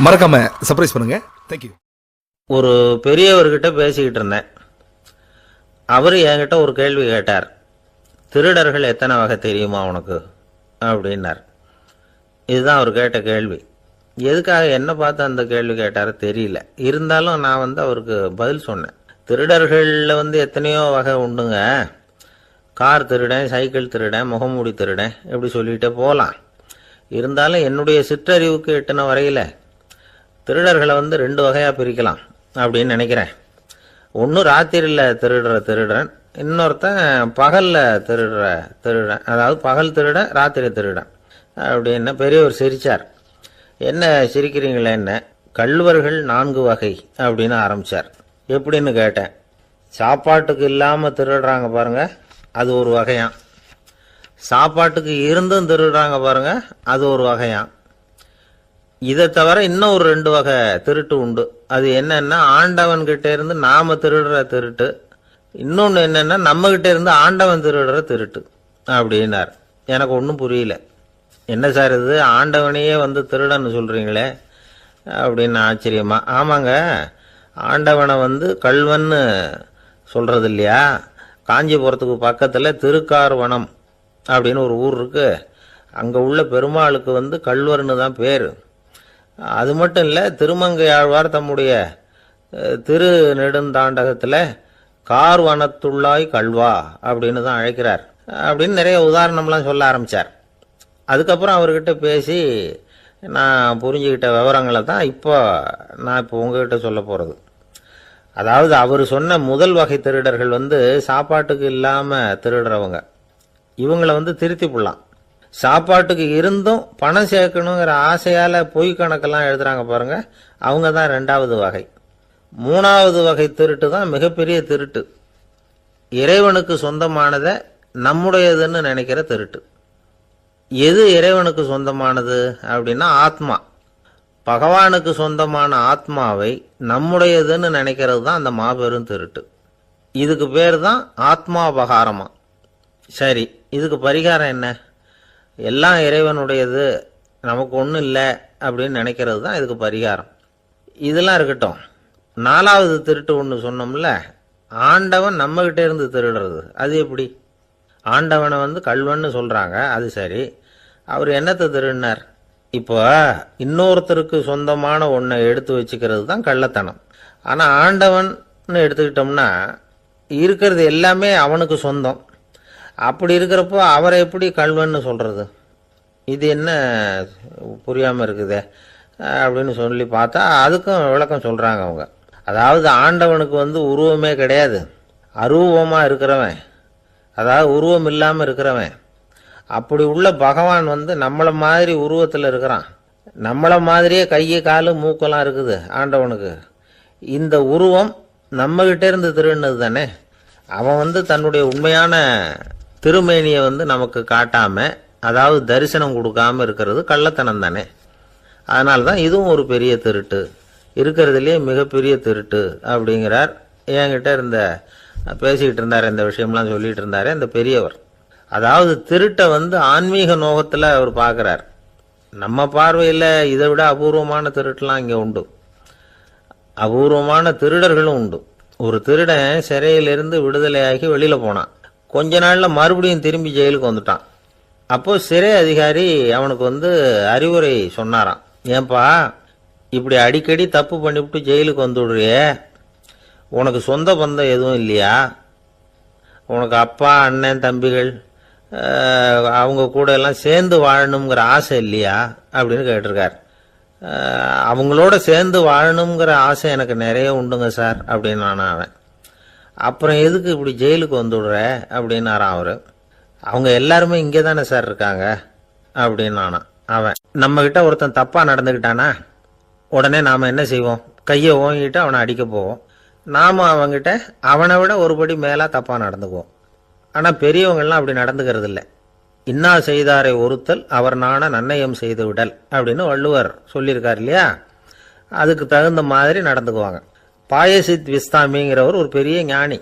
மறக்காம சர்ப்ரைஸ் பண்ணுங்க. தேங்க்யூ. ஒரு பெரியவர்கிட்ட பேசிக்கிட்டு இருந்தேன். அவர் என்கிட்ட ஒரு கேள்வி கேட்டார். திருடர்கள் எத்தனை வகை தெரியுமா உனக்கு அப்படின்னார். இதுதான் அவர் கேட்ட கேள்வி. எதுக்காக என்ன பார்த்து அந்த கேள்வி கேட்டாரு தெரியல. இருந்தாலும் நான் அவருக்கு பதில் சொன்னேன். திருடர்களில் எத்தனையோ வகை உண்டுங்க. கார் திருடன், சைக்கிள் திருடன், முகமூடி திருடன், எப்படி சொல்லிகிட்டே போகலாம். இருந்தாலும் என்னுடைய சிற்றறிவுக்கு எட்டின வரையில் திருடர்களை 2 வகையாக பிரிக்கலாம் அப்படின்னு நினைக்கிறேன். ஒன்று ராத்திரியில் திருடுற திருடன், இன்னொருத்தன் பகலில் திருடுற திருடன். அதாவது பகல் திருடன், ராத்திரி திருடன் அப்படின்னு பெரியவர் சிரித்தார். என்ன சிரிக்கிறீங்களே என்ன? கள்வர்கள் 4 வகை அப்படின்னு ஆரம்பித்தார். எப்படின்னு கேட்டேன். சாப்பாட்டுக்கு இல்லாமல் திருடுறாங்க பாருங்க, அது ஒரு வகையாம். சாப்பாட்டுக்கு இருந்தும் திருடுறாங்க பாருங்க, அது ஒரு வகையாம். இதை தவிர இன்னும் ஒரு 2 வகை திருட்டு உண்டு. அது என்னன்னா, ஆண்டவன் கிட்ட இருந்து நாம திருடுற திருட்டு, இன்னொன்று என்னன்னா நம்ம கிட்ட இருந்து ஆண்டவன் திருடுற திருட்டு அப்படின்னார். எனக்கு ஒன்றும் புரியல. என்ன சார் இது, ஆண்டவனையே திருடன்னு சொல்றீங்களே அப்படின்னு ஆச்சரியமா. ஆமாங்க, ஆண்டவனை கள்வன்னு சொல்றது இல்லையா? காஞ்சிபுரத்துக்கு பக்கத்தில் திருக்கார்வனம் அப்படின்னு ஒரு ஊர் இருக்கு. அங்கே உள்ள பெருமாளுக்கு கள்வர்னு தான் பேர். அது மட்டும் இல்லை, திருமங்கை ஆழ்வார் தம்முடைய திரு நெடுந்தாண்டகத்தில் கார்வனத்துள்ளாய் கள்வா அப்படின்னு தான் அழைக்கிறார் அப்படின்னு நிறைய உதாரணம்லாம் சொல்ல ஆரம்பித்தார். அதுக்கப்புறம் அவர்கிட்ட பேசி நான் புரிஞ்சுக்கிட்ட விவரங்களை தான் நான் இப்போ உங்ககிட்ட சொல்ல போகிறது. அதாவது அவர் சொன்ன முதல் வகை திருடர்கள் சாப்பாட்டுக்கு இல்லாமல் திருடுறவங்க. இவங்களை திருத்தி போடலாம். சாப்பாட்டுக்கு இருந்தும் பணம் சேர்க்கணுங்கிற ஆசையால் பொய் கணக்கெல்லாம் எழுதுறாங்க பாருங்க, அவங்க தான் 2வது வகை. 3வது வகை திருட்டு தான் மிகப்பெரிய திருட்டு. இறைவனுக்கு சொந்தமானதை நம்முடையதுன்னு நினைக்கிற திருட்டு. எது இறைவனுக்கு சொந்தமானது அப்படின்னா ஆத்மா. பகவானுக்கு சொந்தமான ஆத்மாவை நம்முடையதுன்னு நினைக்கிறது தான் அந்த மாபெரும் திருட்டு. இதுக்கு பேர் தான் ஆத்மாபகாரமா. சரி, இதுக்கு பரிகாரம் என்ன? எல்லாம் இறைவனுடையது, நமக்கு ஒன்றும் இல்லை அப்படின்னு நினைக்கிறது தான் இதுக்கு பரிகாரம். இதெல்லாம் இருக்கட்டும். 4வது திருட்டு ஒன்று சொன்னோம்ல, ஆண்டவன் நம்மகிட்ட இருந்து திருடுறது. அது எப்படி? ஆண்டவனை கள்வன்னு சொல்றாங்க, அது சரி. அவர் என்னத்தை திருடினார்? இப்போ இன்னொருத்தருக்கு சொந்தமான ஒன்றை எடுத்து வச்சுக்கிறது தான் கள்ளத்தனம். ஆனால் ஆண்டவன் எடுத்துக்கிட்டோம்னா இருக்கிறது எல்லாமே அவனுக்கு சொந்தம். அப்படி இருக்கிறப்போ அவரை எப்படி கள்வன்னு சொல்றது? இது என்ன புரியாமல் இருக்குதே அப்படின்னு சொல்லி பார்த்தா அதுக்கும் விளக்கம் சொல்றாங்க அவங்க. அதாவது ஆண்டவனுக்கு உருவமே கிடையாது, அரூபமாக இருக்கிறவன், அதாவது உருவம் இல்லாமல் இருக்கிறவன். அப்படி உள்ள பகவான் நம்மளை மாதிரி உருவத்தில் இருக்கிறான். நம்மளை மாதிரியே கையை காலு மூக்கெல்லாம் இருக்குது ஆண்டவனுக்கு. இந்த உருவம் நம்மகிட்ட இருந்து திருடினது தானே. அவன் தன்னுடைய உண்மையான திருமேனியை நமக்கு காட்டாம, அதாவது தரிசனம் கொடுக்காம இருக்கிறது கள்ளத்தனம் தானே. அதனால தான் இதுவும் ஒரு பெரிய திருட்டு, இருக்கிறதுலேயே மிகப்பெரிய திருட்டு அப்படிங்கிறார். என்கிட்ட பேசிக்கிட்டு இருந்தார், இந்த விஷயம்லாம் சொல்லிட்டு இருந்தாரு இந்த பெரியவர். அதாவது திருட்டை ஆன்மீக நோகத்தில் அவர் பார்க்குறார். நம்ம பார்வையில் இதை விட அபூர்வமான திருட்டுலாம் இங்கே உண்டு. அபூர்வமான திருடர்களும் உண்டு. ஒரு திருடன் சிறையிலிருந்து விடுதலையாகி வெளியில் போனான். கொஞ்ச நாளில் மறுபடியும் திரும்பி ஜெயிலுக்கு வந்துட்டான். அப்போ சிறை அதிகாரி அவனுக்கு அறிவுரை சொன்னாராம். ஏன்பா இப்படி அடிக்கடி தப்பு பண்ணிவிட்டு ஜெயிலுக்கு வந்துடுறியே, உனக்கு சொந்த பந்தம் எதுவும் இல்லையா? உனக்கு அப்பா, அண்ணன், தம்பிகள் அவங்க கூட எல்லாம் சேர்ந்து வாழணுங்கிற ஆசை இல்லையா அப்படின்னு கேட்டிருக்கார். அவங்களோட சேர்ந்து வாழணுங்கிற ஆசை எனக்கு நிறைய உண்டுங்க சார் அப்படின்னு அவன். அப்புறம் எதுக்கு இப்படி ஜெயிலுக்கு வந்துடுற அப்படின்னாரான் அவர். அவங்க எல்லாருமே இங்கே தானே சார் இருக்காங்க அப்படின்னு அவன். நம்ம கிட்ட ஒருத்தன் தப்பா நடந்துக்கிட்டானா உடனே நாம என்ன செய்வோம்? கையை ஓங்கிட்டு அவனை அடிக்க போவோம். நாம அவங்கிட்ட அவனை விட ஒருபடி மேலா தப்பா நடந்துக்குவோம். ஆனால் பெரியவங்கள்லாம் அப்படி நடந்துக்கிறது இல்லை. இன்னா செய்தாரை ஒருத்தல் அவர் நாண நன்னயம் செய்து விடல் அப்படின்னு வள்ளுவர் சொல்லியிருக்கார் இல்லையா? அதுக்கு தகுந்த மாதிரி நடந்துக்குவாங்க. பாயசித் விஸ்தாமிங்கிறவர் ஒரு பெரிய ஞானி.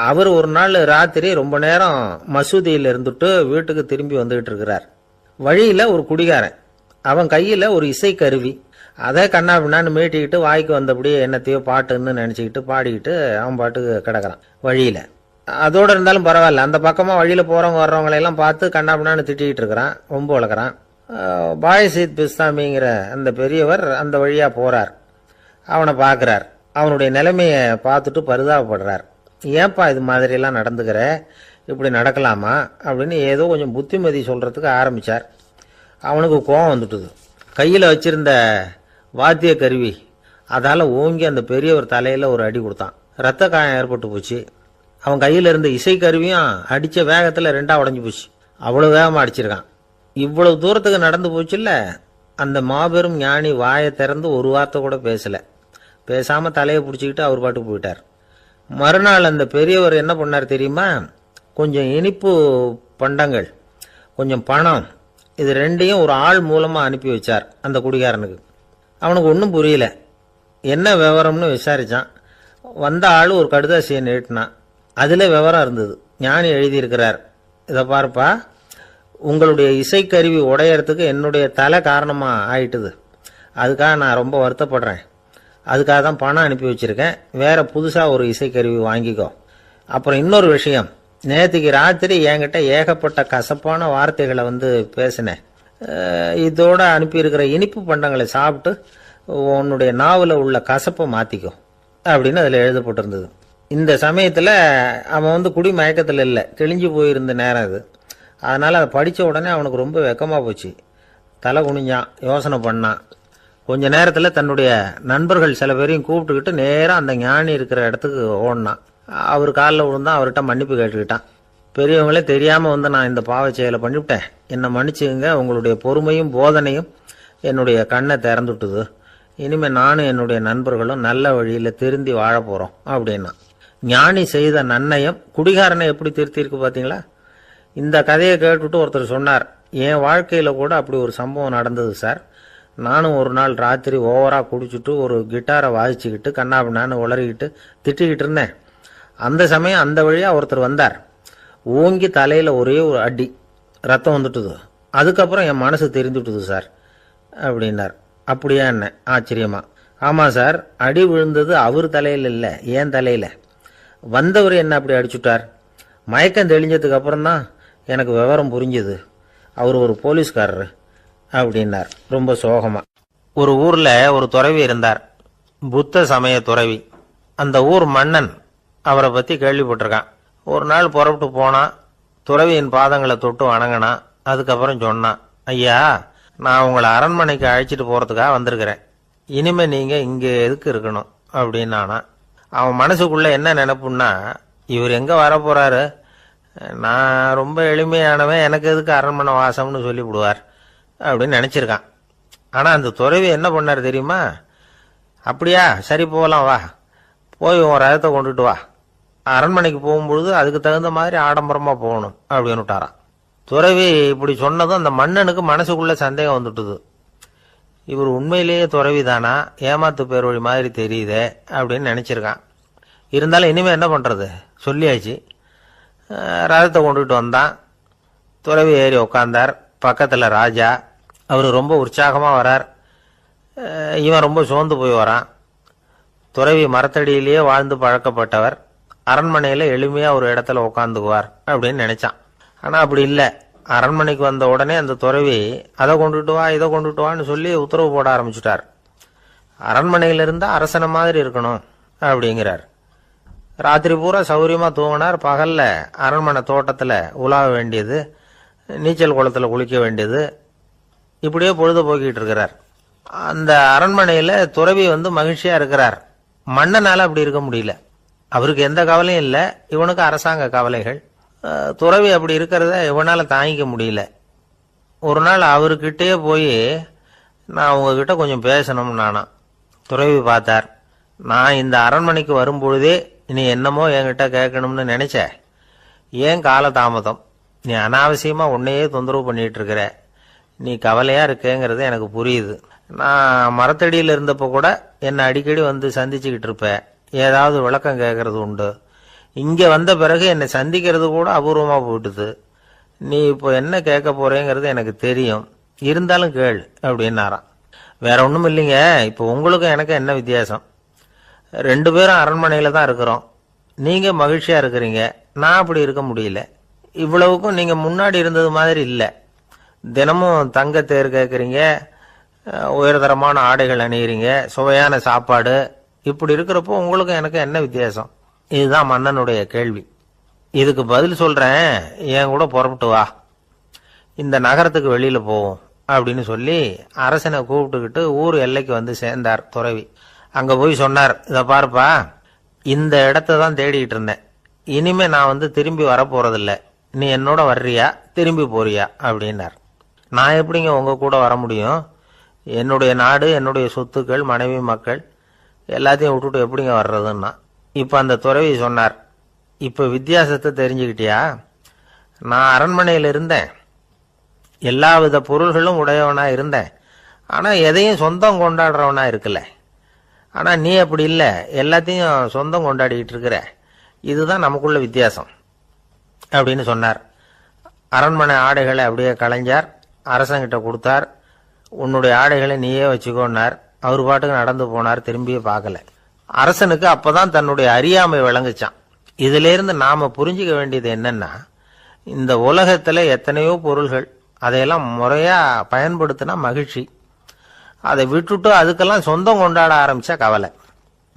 அவர் ஒரு நாள் ராத்திரி ரொம்ப நேரம் மசூதியில் இருந்துட்டு வீட்டுக்கு திரும்பி வந்துகிட்டு இருக்கிறார். வழியில் ஒரு குடிகாரன், அவன் கையில் ஒரு இசைக்கருவி, அதை கண்ணா பின்னான்னு மீட்டிக்கிட்டு வாய்க்கு வந்தபடி என்னத்தையோ பாட்டுன்னு நினச்சிக்கிட்டு பாடிக்கிட்டு அவன் பாட்டுக்கு கிடக்கிறான் வழியில். அதோடு இருந்தாலும் பரவாயில்ல, அந்த பக்கமாக வழியில் போகிறவங்க வர்றவங்களையெல்லாம் பார்த்து கண்ணா பின்னான்னு திட்டிக்கிட்டு இருக்கிறான், ரொம்ப வளர்க்குறான். பாயசீத் பிஸ்தாமிங்கிற அந்த பெரியவர் அந்த வழியாக போகிறார். அவனை பார்க்குறார். அவனுடைய நிலைமையை பார்த்துட்டு பரிதாபப்படுறார். ஏன்பா இது மாதிரியெல்லாம் நடந்துக்கிற, இப்படி நடக்கலாமா அப்படின்னு ஏதோ கொஞ்சம் புத்திமதி சொல்கிறதுக்கு ஆரம்பித்தார். அவனுக்கு கோபம் வந்துட்டுது. கையில் வச்சிருந்த வாத்திய கருவி அதால் ஓங்கி அந்த பெரியவர் தலையில் ஒரு அடி கொடுத்தான். ரத்த காயம் ஏற்பட்டு போச்சு. அவன் கையில் இருந்த இசைக்கருவியும் அடித்த வேகத்தில் ரெண்டாக உடஞ்சி போச்சு. அவ்வளோ வேகமாக அடிச்சிருக்கான். இவ்வளவு தூரத்துக்கு நடந்து போச்சுல்ல, அந்த மாபெரும் ஞானி வாயை திறந்து ஒரு வார்த்தை கூட பேசலை. பேசாமல் தலையை பிடிச்சிக்கிட்டு அவர் பாட்டுக்கு போயிட்டார். மறுநாள் அந்த பெரியவர் என்ன பண்ணார் தெரியுமா? கொஞ்சம் இனிப்பு பண்டங்கள், கொஞ்சம் பணம், இது ரெண்டையும் ஒரு ஆள் மூலமாக அனுப்பி வச்சார் அந்த குடிகாரனுக்கு. அவனுக்கு ஒன்றும் புரியல. என்ன விவரம்னு விசாரித்தான். வந்த ஆள் ஒரு கடுதாசியை நீட்டினான். அதில் விவரம் இருந்தது. ஞானி எழுதியிருக்கிறார், இதை பாருப்பா, உங்களுடைய இசைக்கருவி உடையறதுக்கு என்னுடைய தலை காரணமாக ஆயிட்டுது. அதுக்காக நான் ரொம்ப வருத்தப்படுறேன். அதுக்காக தான் பணம் அனுப்பி வச்சுருக்கேன். வேறு புதுசாக ஒரு இசைக்கருவி வாங்கிக்கோ. அப்புறம் இன்னொரு விஷயம், நேற்றுக்கு ராத்திரி என்கிட்ட ஏகப்பட்ட கசப்பான வார்த்தைகளை பேசினேன். இதோட அனுப்பியிருக்கிற இனிப்பு பண்டங்களை சாப்பிட்டு உன்னுடைய நாவில் உள்ள கசப்பை மாற்றிக்கோ அப்படின்னு அதில் எழுதப்பட்டிருந்தது. இந்த சமயத்தில் அவன் குடி மயக்கத்தில் இல்லை, தெளிஞ்சு போயிருந்த நேரம் அது. அதனால் அதை படித்த உடனே அவனுக்கு ரொம்ப வெக்கமாக போச்சு. தலை குனிஞ்சான், யோசனை பண்ணான். கொஞ்ச நேரத்தில் தன்னுடைய நண்பர்கள் சில பேரையும் கூப்பிட்டுக்கிட்டு நேராக அந்த ஞானி இருக்கிற இடத்துக்கு ஓடினான். அவர் காலில் விழுந்தான். அவர்கிட்ட மன்னிப்பு கேட்டுக்கிட்டான். பெரியவங்களே தெரியாமல் நான் இந்த பாவச் செயலை பண்ணிவிட்டேன், என்னை மன்னிச்சுங்க. உங்களுடைய பொறுமையும் போதனையும் என்னுடைய கண்ணை திறந்துட்டுது. இனிமேல் நானும் என்னுடைய நண்பர்களும் நல்ல வழியில் திருந்தி வாழ போகிறோம் அப்படின்னா. ஞானி செய்த நன்னயம் குடிகாரனை எப்படி திருத்திருக்கு பார்த்தீங்களா? இந்த கதையை கேட்டுவிட்டு ஒருத்தர் சொன்னார், என் வாழ்க்கையில் கூட அப்படி ஒரு சம்பவம் நடந்தது சார். நானும் ஒரு நாள் ராத்திரி ஓவராக குடிச்சிட்டு ஒரு கிட்டாரை வாசிச்சுக்கிட்டு கண்ணாபின்னான்னு உளறிக்கிட்டு திட்டிக்கிட்டு இருந்தேன். அந்த சமயம் அந்த வழியாக ஒருத்தர் வந்தார். ஓங்கி தலையில் ஒரே ஒரு அடி, ரத்தம் வந்துட்டுது. அதுக்கப்புறம் என் மனசு தெரிஞ்சுட்டுது சார் அப்படின்னார். அப்படியா என்ன ஆச்சரியமா? ஆமாம் சார், அடி விழுந்தது அவர் தலையில் இல்லை, என் தலையில். வந்தவர் என்ன அப்படி அடிச்சுட்டார். மயக்கம் தெளிஞ்சதுக்கு அப்புறம்தான் எனக்கு விவரம் புரிஞ்சுது. அவர் ஒரு போலீஸ்காரரு அப்படின்னார் ரொம்ப சோகமா. ஒரு ஊர்ல ஒரு துறவி இருந்தார், புத்த சமய துறவி. அந்த ஊர் மன்னன் அவரை பத்தி கேள்விப்பட்டிருக்கான். ஒரு நாள் புறப்பட்டு போனான். துறவியின் பாதங்களை தொட்டு வணங்கினான். அதுக்கப்புறம் சொன்னான், ஐயா, நான் உங்களை அரண்மனைக்கு அழைச்சிட்டு போறதுக்காக வந்திருக்கிறேன். இனிமே நீங்க இங்க எதுக்கு இருக்கணும் அப்படின்னானா. அவன் மனசுக்குள்ள என்ன நினைப்புன்னா, இவர் எங்க வர போறாரு, நான் ரொம்ப எளிமையானவன், எனக்கு எதுக்கு அரண்மனை வாசம்னு சொல்லிவிடுவார் அப்படின்னு நினைச்சிருக்கான். ஆனா அந்த துறவி என்ன பண்ணார் தெரியுமா? அப்படியா, சரி போகலாம், வா, போய் உன் ரதத்தை கொண்டுட்டு வா. அரண்மனைக்கு போகும்பொழுது அதுக்கு தகுந்த மாதிரி ஆடம்பரமா போகணும் அப்படின்னு விட்டாரான். துறவி இப்படி சொன்னதும் அந்த மன்னனுக்கு மனசுக்குள்ள சந்தேகம் வந்துட்டுது. இவர் உண்மையிலேயே துறவி தானா, ஏமாத்து பேர் வழி மாதிரி தெரியுதே அப்படின்னு நினைச்சிருக்கான். இருந்தாலும் இனிமே என்ன பண்றது, சொல்லியாச்சு. ரதத்தை கொண்டுட்டு வந்தான். துறவி ஏறி உக்காந்தார். பக்கத்துல ராஜா. அவர் ரொம்ப உற்சாகமா வரார். இவன் ரொம்ப சோர்ந்து போய் வரான். துறவி மரத்தடியிலேயே வாழ்ந்து பழக்கப்பட்டவர், அரண்மனையில எளிமையா ஒரு இடத்துல உட்காந்துக்குவார் அப்படின்னு நினைச்சான். ஆனா அப்படி இல்லை. அரண்மனைக்கு வந்த உடனே அந்த துறவி அதை கொண்டுட்டு வா, இதை கொண்டுட்டு வான்னு சொல்லி உத்தரவு போட ஆரம்பிச்சுட்டார். அரண்மனையில இருந்தா அரசனை மாதிரி இருக்கணும் அப்படிங்கிறார். ராத்திரி பூரா சௌரியமா தூங்கினார். பகல்ல அரண்மனை தோட்டத்துல உலாவ வேண்டியது, நீச்சல் குளத்துல குளிக்க வேண்டியது, இப்படியே பொழுது போக்கிட்டு இருக்கிறார். அந்த அரண்மனையில துறவி மகிழ்ச்சியா இருக்கிறார். மன்னனால அப்படி இருக்க முடியல. அவருக்கு எந்த கவலையும் இல்லை, இவனுக்கு அரசாங்க கவலைகள். துறவி அப்படி இருக்கிறத இவனால தாங்கிக்க முடியல. ஒரு நாள் அவர்கிட்டே போய், நான் உங்ககிட்ட கொஞ்சம் பேசணும் நானா. துறவி பார்த்தார். நான் இந்த அரண்மனைக்கு வரும்பொழுதே நீ என்னமோ என்கிட்ட கேட்கணும்னு நினைச்ச, ஏன் காலதாமதம்? நீ அனாவசியமா உன்னையே தொந்தரவு பண்ணிட்டு இருக்கிற, நீ கவலையா இருக்கேங்கிறது எனக்கு புரியுது. நான் மரத்தடியில் இருந்தப்போ கூட என்னை அடிக்கடி சந்திச்சுக்கிட்டு இருப்ப, ஏதாவது விளக்கம் கேட்கறது உண்டு. இங்க வந்த பிறகு என்னை சந்திக்கிறது கூட அபூர்வமா போயிட்டுது. நீ இப்போ என்ன கேட்க போறேங்கிறது எனக்கு தெரியும், இருந்தாலும் கேள் அப்படின்னாராம். வேற ஒன்றும் இல்லைங்க. இப்போ உங்களுக்கும் எனக்கு என்ன வித்தியாசம்? 2 பேரும் அரண்மனையில் தான் இருக்கிறோம். நீங்கள் மகிழ்ச்சியாக இருக்கிறீங்க, நான் அப்படி இருக்க முடியல. இவ்வளவுக்கும் நீங்கள் முன்னாடி இருந்தது மாதிரி இல்லை. தினமும் தங்க தேர் கேட்குறீங்க, உயர்தரமான ஆடைகள் அணியிறீங்க, சுவையான சாப்பாடு. இப்படி இருக்கிறப்போ உங்களுக்கும் எனக்கு என்ன வித்தியாசம்? இதுதான் மன்னனுடைய கேள்வி. இதுக்கு பதில் சொல்கிறேன், என் கூட புறப்பட்டு வா, இந்த நகரத்துக்கு வெளியில் போவோம் அப்படின்னு சொல்லி அரசனை கூப்பிட்டுக்கிட்டு ஊர் எல்லைக்கு வந்து சேர்ந்தார் துறவி. அங்கே போய் சொன்னார், இதை பாருப்பா, இந்த இடத்த தான் தேடிட்டு இருந்தேன். இனிமே நான் வந்து திரும்பி வரப்போறதில்ல. நீ என்னோட வர்றியா திரும்பி போறியா அப்படின்னார். நான் எப்படிங்க உங்க கூட வர முடியும்? என்னுடைய நாடு, என்னுடைய சொத்துக்கள், மனைவி, மக்கள் எல்லாத்தையும் விட்டுட்டு எப்படிங்க வர்றதுன்னா. இப்போ அந்த துறவி சொன்னார், இப்போ வித்தியாசத்தை தெரிஞ்சுக்கிட்டியா? நான் அரண்மனையில் இருந்தேன், எல்லா வித பொருள்களும் உடையவனா இருந்தேன். ஆனால் எதையும் சொந்தம் கொண்டாடுறவனா இருக்கல. ஆனால் நீ அப்படி இல்லை, எல்லாத்தையும் சொந்தம் கொண்டாடிக்கிட்டு இருக்கிற. இதுதான் நமக்குள்ள வித்தியாசம் அப்படின்னு சொன்னார். அரண்மனை ஆடைகளை அப்படியே களைஞ்சார், அரசங்கிட்ட கொடுத்தார். உன்னுடைய ஆடைகளை நீயே வச்சுக்கோன்னார். அவர் பாட்டுக்கு நடந்து போனார், திரும்பியே பார்க்கல. அரசனுக்கு அப்பதான் தன்னுடைய அறியாமை விளங்குச்சான். இதிலிருந்து நாம புரிஞ்சுக்க வேண்டியது என்னன்னா, இந்த உலகத்துல எத்தனையோ பொருள்கள், அதையெல்லாம் முறையா பயன்படுத்தினா மகிழ்ச்சி. அதை விட்டுட்டு அதுக்கெல்லாம் சொந்தம் கொண்டாட ஆரம்பிச்சா கவலை.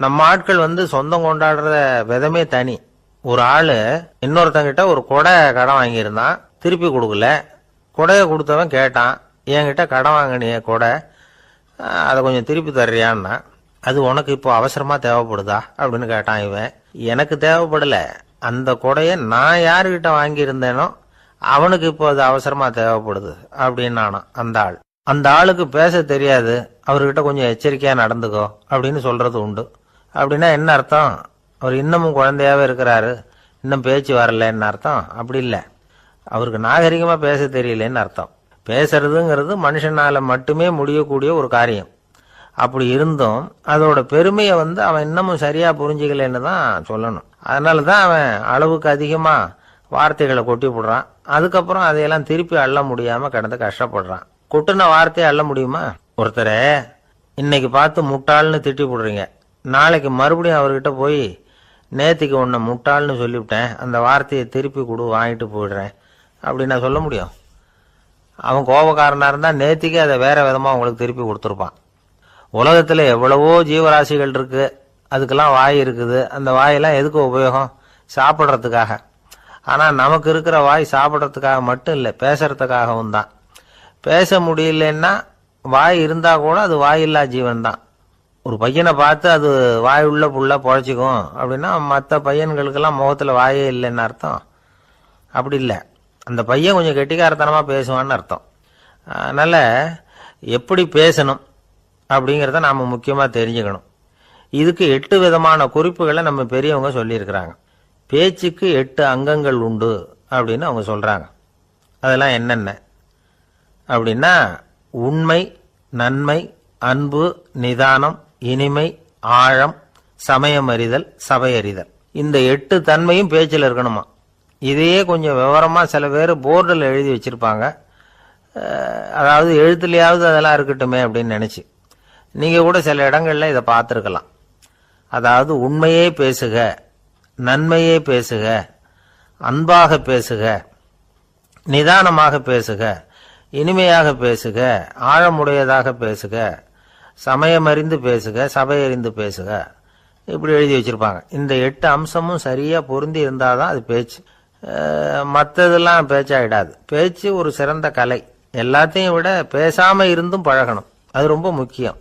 நம்ம ஆட்கள் வந்து சொந்தம் கொண்டாடுற விதமே தனி. ஒரு ஆளு இன்னொருத்தங்கிட்ட ஒரு கொடை கடன் வாங்கியிருந்தான், திருப்பி கொடுக்கல. கொடையை கொடுத்தவன் கேட்டான், என்கிட்ட கடன் வாங்கினிய கொடை, அதை கொஞ்சம் திருப்பி தர்றியான்னா. அது உனக்கு இப்போ அவசரமா தேவைப்படுதா அப்படின்னு கேட்டான் இவன். எனக்கு தேவைப்படல, அந்த கொடையை நான் யாருக்கிட்ட வாங்கியிருந்தேனோ அவனுக்கு இப்போ அது அவசரமா தேவைப்படுது அப்படின்னு அந்த ஆள். அந்த ஆளுக்கு பேச தெரியாது, அவர்கிட்ட கொஞ்சம் எச்சரிக்கையா நடந்துக்கோ அப்படின்னு சொல்றது உண்டு. அப்படின்னா என்ன அர்த்தம்? அவர் இன்னமும் குழந்தையாவே இருக்கிறாரு, இன்னும் பேச்சு வரலன்னு அர்த்தம்? அப்படி இல்லை, அவருக்கு நாகரிகமா பேச தெரியலன்னு அர்த்தம். பேசுறதுங்கிறது மனுஷனால மட்டுமே முடியக்கூடிய ஒரு காரியம். அப்படி இருந்தும் அதோட பெருமையை வந்து அவன் இன்னமும் சரியா புரிஞ்சுக்கலன்னு தான் சொல்லணும். அதனால தான் அவன் அளவுக்கு அதிகமா வார்த்தைகளை கொட்டி போடுறான். அதுக்கப்புறம் அதையெல்லாம் திருப்பி அள்ள முடியாம கிடந்து கஷ்டப்படுறான். கொட்டுன வார்த்தையை அள்ள முடியுமா? ஒருத்தரை இன்னைக்கு பார்த்து முட்டாள்னு திட்டி போடுறீங்க, நாளைக்கு மறுபடியும் அவர்கிட்ட போய் நேத்திக்கு உன்னை முட்டாள்னு சொல்லிவிட்டேன், அந்த வார்த்தையை திருப்பி கொடு, வாங்கிட்டு போயிடுறேன் அப்படின்னு நான் சொல்ல முடியும்? அவன் கோபக்காரனா இருந்தா நேத்திக்கு அதை வேற விதமா உங்களுக்கு திருப்பி கொடுத்துருப்பான். உலகத்துல எவ்வளவோ ஜீவராசிகள் இருக்கு, அதுக்கெல்லாம் வாய் இருக்குது. அந்த வாயெல்லாம் எதுக்கு உபயோகம்? சாப்பிட்றதுக்காக. ஆனா நமக்கு இருக்கிற வாய் சாப்பிட்றதுக்காக மட்டும் இல்லை, பேசுறதுக்காகவும் தான். பேச முடியலன்னா வாய் இருந்தா கூட அது வாயில்லா ஜீவன் தான். ஒரு பையனை பார்த்து அது வாய் உள்ள புள்ள பொழைச்சிக்கும் அப்படின்னா மற்ற பையன்களுக்கெல்லாம் முகத்துல வாயே இல்லைன்னு அர்த்தம்? அப்படி இல்லை, அந்த பையன் கொஞ்சம் கெட்டிக்காரத்தனமா பேசுவான்னு அர்த்தம். அதனால எப்படி பேசணும் அப்படிங்கிறத நாம முக்கியமா தெரிஞ்சுக்கணும். இதுக்கு 8 விதமான குறிப்புகளை நம்ம பெரியவங்க சொல்லியிருக்கிறாங்க. பேச்சுக்கு 8 அங்கங்கள் உண்டு அப்படின்னு அவங்க சொல்றாங்க. அதெல்லாம் என்னென்ன அப்படின்னா, உண்மை, நன்மை, அன்பு, நிதானம், இனிமை, ஆழம், சமயம் அறிதல், சபையறிதல். இந்த 8 தன்மையும் பேச்சில் இருக்கணுமா. இதையே கொஞ்சம் விவரமா சில பேர் போர்டில் எழுதி வச்சிருப்பாங்க. அதாவது எழுத்துலையாவது அதெல்லாம் இருக்கட்டுமே அப்படின்னு நினைச்சு நீங்க கூட சில இடங்கள்ல இதை பார்த்துருக்கலாம். அதாவது உண்மையே பேசுக, நன்மையே பேசுக, அன்பாக பேசுக, நிதானமாக பேசுக, இனிமையாக பேசுக, ஆழமுடையதாக பேசுக, சமயமறிந்து பேசுக, சபையறிந்து பேசுக, இப்படி எழுதி வச்சிருப்பாங்க. இந்த 8 அம்சமும் சரியா பொருந்தி இருந்தாதான் அது பேச்சு. மற்றதெல்லாம் பேச்சாயிடாது. பேச்சு ஒரு சிறந்த கலை. எல்லாத்தையும் விட பேசாம இருந்தும் பழகணும், அது ரொம்ப முக்கியம்.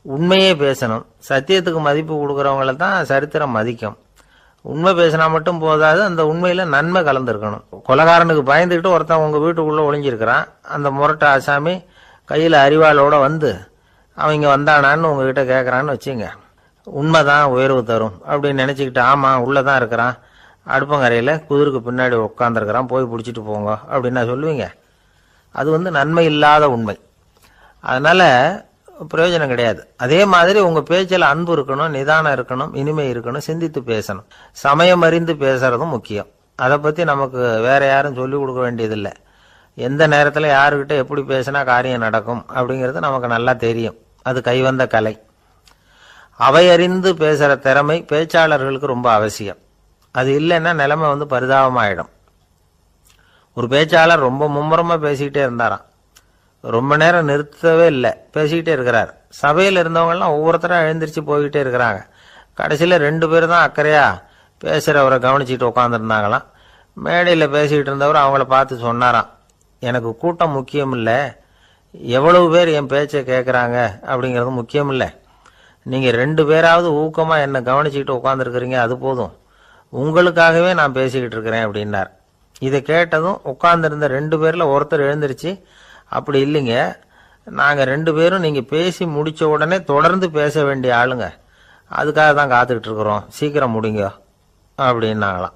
உண்மையே பேசணும். சத்தியத்துக்கு மதிப்பு கொடுக்கறவங்கள தான் சரித்திரம் மதிக்கும். உண்மை பேசினா மட்டும் போதாது, அந்த உண்மையில நன்மை கலந்துருக்கணும். கொலைகாரனுக்கு பயந்துக்கிட்டு ஒருத்தன் உங்க வீட்டுக்குள்ள ஒளிஞ்சிருக்கிறான். அந்த முரட்ட ஆசாமி கையில அறிவாளோட வந்து அவன் இங்க வந்தானான்னு உங்ககிட்ட கேட்கறான்னு வச்சுங்க. உண்மைதான் உயர்வு தரும் அப்படின்னு நினைச்சுக்கிட்டு, ஆமா உள்ளதான் இருக்கிறான், அடுப்பங்கரையில குதிருக்கு பின்னாடி உட்காந்துருக்கிறான், போய் பிடிச்சிட்டு போங்க அப்படின்னு சொல்லுவீங்க. அது நன்மை இல்லாத உண்மை. அதனால பிரயோஜனம் கிடையாது. அதே மாதிரி உங்க பேச்சில் அன்பு இருக்கணும், நிதானம் இருக்கணும், இனிமை இருக்கணும், சிந்தித்து பேசணும். சமயம் அறிந்து பேசுறதும் முக்கியம். அதை பத்தி நமக்கு வேற யாரும் சொல்லிக் கொடுக்க வேண்டியதில்லை. எந்த நேரத்தில் யாருக்கிட்ட எப்படி பேசினா காரியம் நடக்கும் அப்படிங்கிறது நமக்கு நல்லா தெரியும். அது கைவந்த கலை. அவையறிந்து பேசுகிற திறமை பேச்சாளர்களுக்கு ரொம்ப அவசியம். அது இல்லைன்னா நிலைமை பரிதாபமாயிடும். ஒரு பேச்சாளர் ரொம்ப மும்முரமாக பேசிக்கிட்டே இருந்தாராம். ரொம்ப நேரம் நிறுத்தவே இல்லை, பேசிக்கிட்டே இருக்கிறார். சபையில் இருந்தவங்கெல்லாம் ஒவ்வொருத்தராக எழுந்திரிச்சு போய்கிட்டே இருக்கிறாங்க. கடைசியில் 2 பேர் தான் அக்கறையா பேசுகிறவரை கவனிச்சுட்டு உட்காந்துருந்தாங்களாம். மேடையில் பேசிக்கிட்டு இருந்தவர் அவங்கள பார்த்து சொன்னாராம், எனக்கு கூட்டம் முக்கியம் இல்லை, எவ்வளவு பேர் என் பேச்சை கேட்குறாங்க அப்படிங்கிறது முக்கியம் இல்லை. நீங்கள் 2 பேராவது ஊக்கமாக என்னை கவனிச்சுக்கிட்டு உட்காந்துருக்குறீங்க, அது போதும். உங்களுக்காகவே நான் பேசிக்கிட்டு இருக்கிறேன் அப்படின்னார். இதை கேட்டதும் உட்காந்துருந்த 2 பேரில் ஒருத்தர் எழுந்திருச்சு, அப்படி இல்லைங்க, நாங்கள் 2 பேரும் நீங்கள் பேசி முடித்த உடனே தொடர்ந்து பேச வேண்டிய ஆளுங்க, அதுக்காக தான் காத்துக்கிட்டு இருக்கிறோம், சீக்கிரம் முடிங்க அப்படின்னாங்களாம்.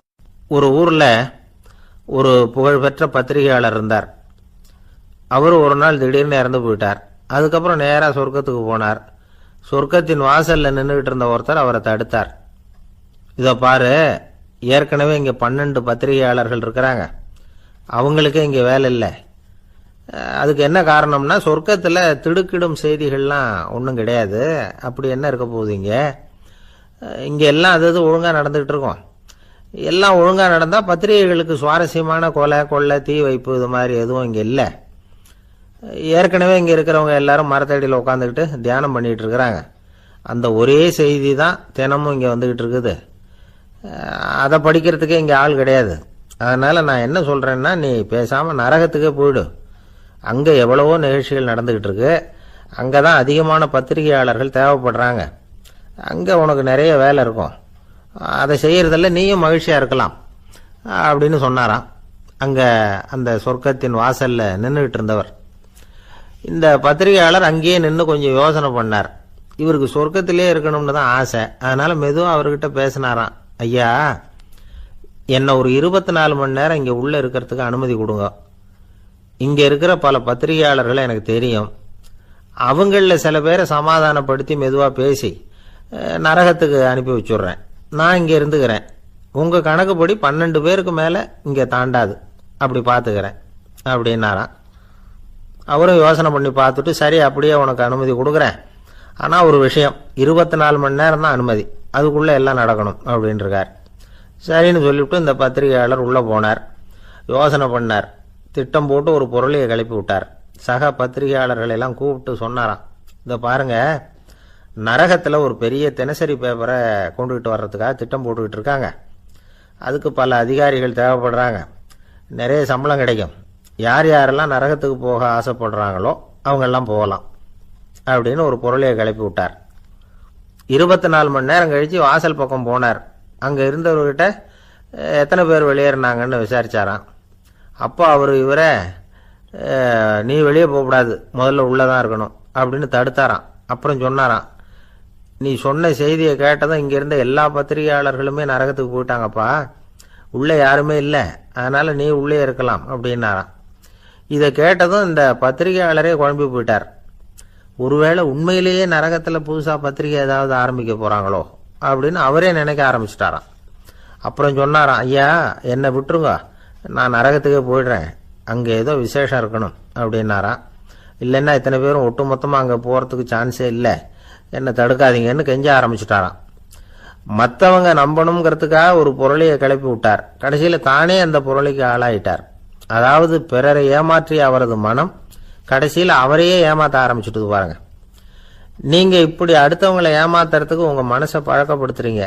ஒரு ஊரில் ஒரு புகழ்பெற்ற பத்திரிகையாளர் இருந்தார். அவர் ஒரு நாள் திடீர்னு இறந்து போயிட்டார். அதுக்கப்புறம் நேராக சொர்க்கத்துக்கு போனார். சொர்க்கத்தின் வாசலில் நின்றுக்கிட்டு இருந்த ஒருத்தர் அவரை தடுத்தார். இதோ பாரு, ஏற்கனவே இங்கே 12 பத்திரிகையாளர்கள் இருக்கிறாங்க, அவங்களுக்கே இங்கே வேலை இல்லை. அதுக்கு என்ன காரணம்னா, சொர்க்கத்தில் திடுக்கிடும் செய்திகள்லாம் ஒன்றும் கிடையாது, அப்படி என்ன இருக்க போகுது, இங்கே எல்லாம் அது ஒழுங்காக நடந்துகிட்டு இருக்கோம். எல்லாம் ஒழுங்காக நடந்தால் பத்திரிகைகளுக்கு சுவாரஸ்யமான கொலை கொள்ளை தீ வைப்பு இது மாதிரி எதுவும் இங்கே இல்லை. ஏற்கனவே இங்கே இருக்கிறவங்க எல்லாரும் மரத்தடியில் உட்காந்துக்கிட்டு தியானம் பண்ணிகிட்டு இருக்கிறாங்க. அந்த ஒரே செய்தி தான் தினமும் இங்கே வந்துக்கிட்டு இருக்குது. அதை படிக்கிறதுக்கே இங்கே ஆள் கிடையாது. அதனால் நான் என்ன சொல்கிறேன்னா, நீ பேசாமல் நரகத்துக்கே போயிடு. அங்கே எவ்வளவோ நிகழ்ச்சிகள் நடந்துக்கிட்டு இருக்கு, அங்கே தான் அதிகமான பத்திரிகையாளர்கள் தேவைப்படுறாங்க, அங்கே உனக்கு நிறைய வேலை இருக்கும், அதை செய்கிறதில்ல நீயும் மகிழ்ச்சியாக இருக்கலாம் அப்படின்னு சொன்னாராம். அங்கே அந்த சொர்க்கத்தின் வாசலில் நின்றுக்கிட்டு இருந்தவர். இந்த பத்திரிகையாளர் அங்கேயே நின்று கொஞ்சம் யோசனை பண்ணார். இவருக்கு சொர்க்கத்திலே இருக்கணும்னு தான் ஆசை. அதனால் மெதுவாக அவர்கிட்ட பேசினாராம், ஐயா, என்னை ஒரு 24 மணி நேரம் இங்கே உள்ளே இருக்கிறதுக்கு அனுமதி கொடுங்க. இங்கே இருக்கிற பல பத்திரிகையாளர்களை எனக்கு தெரியும், அவங்களில் சில பேரை சமாதானப்படுத்தி மெதுவாக பேசி நரகத்துக்கு அனுப்பி வச்சுட்றேன். நான் இங்கே இருந்துக்கிறேன், உங்கள் கணக்குப்படி 12 பேருக்கு மேலே இங்கே தாண்டாது, அப்படி பார்த்துக்கிறேன் அப்படின்னாராம். அவரும் யோசனை பண்ணி பார்த்துட்டு, சரி அப்படியே உனக்கு அனுமதி கொடுக்குறேன், ஆனால் ஒரு விஷயம், 24 மணி நேரம் தான் அனுமதி, அதுக்குள்ளே எல்லாம் நடக்கணும் அப்படின்ட்டுருக்கார். சரின்னு சொல்லிவிட்டு இந்த பத்திரிகையாளர் உள்ளே போனார். யோசனை பண்ணார், திட்டம் போட்டு ஒரு பொருளையை கிளப்பி விட்டார். சக பத்திரிகையாளர்களெல்லாம் கூப்பிட்டு சொன்னாராம், இதை பாருங்க, நரகத்தில் ஒரு பெரிய தினசரி பேப்பரை கொண்டுகிட்டு வர்றதுக்காக திட்டம் போட்டுக்கிட்டு இருக்காங்க. அதுக்கு பல அதிகாரிகள் தேவைப்படுறாங்க, நிறைய சம்பளம் கிடைக்கும். யார் யாரெல்லாம் நரகத்துக்கு போக ஆசைப்படுறாங்களோ அவங்கெல்லாம் போகலாம் அப்படின்னு ஒரு பொருளையை கிளப்பி விட்டார். 24 மணி நேரம் கழித்து வாசல் பக்கம் போனார். அங்கே இருந்தவர்கிட்ட எத்தனை பேர் வெளியேறினாங்கன்னு விசாரிச்சாராம். அப்போ அவர் இவரை, நீ வெளியே போகக்கூடாது, முதல்ல உள்ளே தான் இருக்கணும் அப்படின்னு தடுத்தாராம். அப்புறம் சொன்னாராம், நீ சொன்ன செய்தியை கேட்டதும் இங்கே இருந்த எல்லா பத்திரிகையாளர்களுமே நரகத்துக்கு போயிட்டாங்கப்பா, உள்ளே யாருமே இல்லை, அதனால் நீ உள்ளே இருக்கலாம் அப்படின்னாராம். இதை கேட்டதும் இந்த பத்திரிகையாளரே குழம்பி போயிட்டார். ஒருவேளை உண்மையிலேயே நரகத்தில் புதுசாக பத்திரிகை ஏதாவது ஆரம்பிக்க போகிறாங்களோ அப்படின்னு அவரே நினைக்க ஆரம்பிச்சிட்டாராம். அப்புறம் சொன்னாராம், ஐயா, என்னை விட்டுருங்க, நான் நரகத்துக்கே போயிடுறேன், அங்கே ஏதோ விசேஷம் இருக்கணும் அப்படின்னாராம். இல்லைன்னா இத்தனை பேரும் ஒட்டுமொத்தமாக அங்கே போகிறதுக்கு சான்ஸே இல்லை, என்னை தடுக்காதீங்கன்னு கெஞ்ச ஆரம்பிச்சுட்டாராம். மற்றவங்க நம்பணுங்கிறதுக்காக ஒரு பொருளையை கிளப்பி விட்டார். கடைசியில் தானே அந்த பொருளைக்கு ஆளாயிட்டார். அதாவது பிறரை ஏமாற்றிய அவரது மனம் கடைசியில் அவரையே ஏமாற்ற ஆரம்பிச்சுட்டு பாருங்க. நீங்கள் இப்படி அடுத்தவங்களை ஏமாத்துறதுக்கு உங்கள் மனசை பழக்கப்படுத்துறீங்க,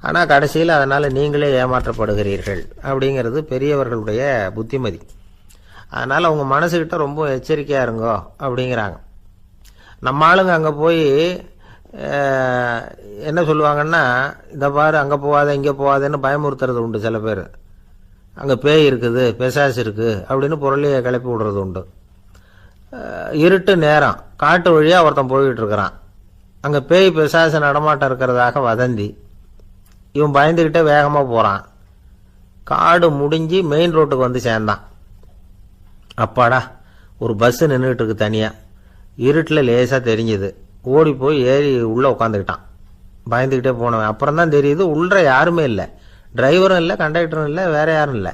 ஆனால் கடைசியில் அதனால் நீங்களே ஏமாற்றப்படுகிறீர்கள் அப்படிங்கிறது பெரியவர்களுடைய புத்திமதி. அதனால் உங்கள் மனசுக்கிட்ட ரொம்ப எச்சரிக்கையாக இருங்கோ அப்படிங்கிறாங்க. நம்ம ஆளுங்க அங்கே போய் என்ன சொல்லுவாங்கன்னா, இதை பாரு, அங்கே போகாத இங்கே போகாதேன்னு பயமுறுத்துறது உண்டு. சில பேர் அங்கே பேய் இருக்குது, பிசாசு இருக்குது அப்படின்னு பொருளையை கிளப்பி விடுறது உண்டு. இருட்டு நேரம் காட்டு வழியாக ஒருத்தன் போய்கிட்டு இருக்கிறான், அங்கே பேய் பிசாசு நடமாட்டம் இருக்கிறதாக வதந்தி. இவன் பயந்துக்கிட்டே வேகமாக போகிறான். காடு முடிஞ்சு மெயின் ரோட்டுக்கு வந்து சேர்ந்தான். அப்பாடா, ஒரு பஸ்ஸு நின்றுட்டு இருக்கு தனியாக, இருட்டில் லேசாக தெரிஞ்சுது. ஓடி போய் ஏறி உள்ளே உட்காந்துக்கிட்டான். பயந்துக்கிட்டே போனவன் அப்புறம் தான் தெரியுது உள்ள யாருமே இல்லை, டிரைவரும் இல்லை, கண்டக்டரும் இல்லை, வேற யாரும் இல்லை.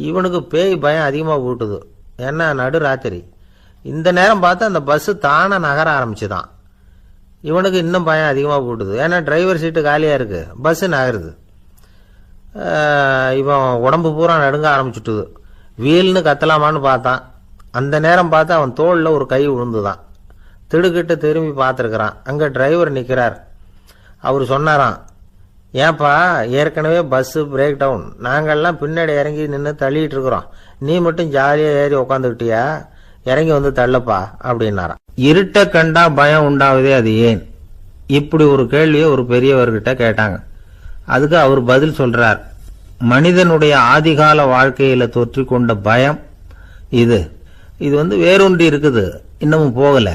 இவனுக்கு பேய் பயம் அதிகமாக போட்டுது. ஏன்னா நடு ராத்திரி. இந்த நேரம் பார்த்து அந்த பஸ்ஸு தானே நகர ஆரம்பிச்சுதான். இவனுக்கு இன்னும் பயம் அதிகமாக போட்டுது. ஏன்னா டிரைவர் சீட்டு காலியாக இருக்கு, பஸ்ஸு நகருது. இவன் உடம்பு பூரா நடுங்க ஆரம்பிச்சுட்டுது. வீல்னு கத்தலாமான்னு பார்த்தான். அந்த நேரம் பார்த்து அவன் தோளில் ஒரு கை விழுந்துதான். திடுக்கிட்டு திரும்பி பார்த்துருக்கிறான். அங்கே டிரைவர் நிற்கிறார். அவர் சொன்னாராம், ஏன்பா ஏற்கனவே பஸ்ஸு பிரேக் டவுன், நாங்கள்லாம் பின்னாடி இறங்கி நின்று தள்ளிட்டு இருக்கிறோம், நீ மட்டும் ஜாலியாக ஏறி உக்காந்துக்கிட்டியா, இறங்கி வந்து தள்ளப்பா அப்படின்னாராம். இருட்ட கண்டா பயம் உண்டாவதே அது ஏன்? இப்படி ஒரு கேள்வியை ஒரு பெரியவர்கிட்ட கேட்டாங்க. அதுக்கு அவர் பதில் சொல்றார், மனிதனுடைய ஆதிகால வாழ்க்கையில தொற்றிக்கொண்ட பயம் இது வேரூன்றி இருக்குது, இன்னமும் போகல.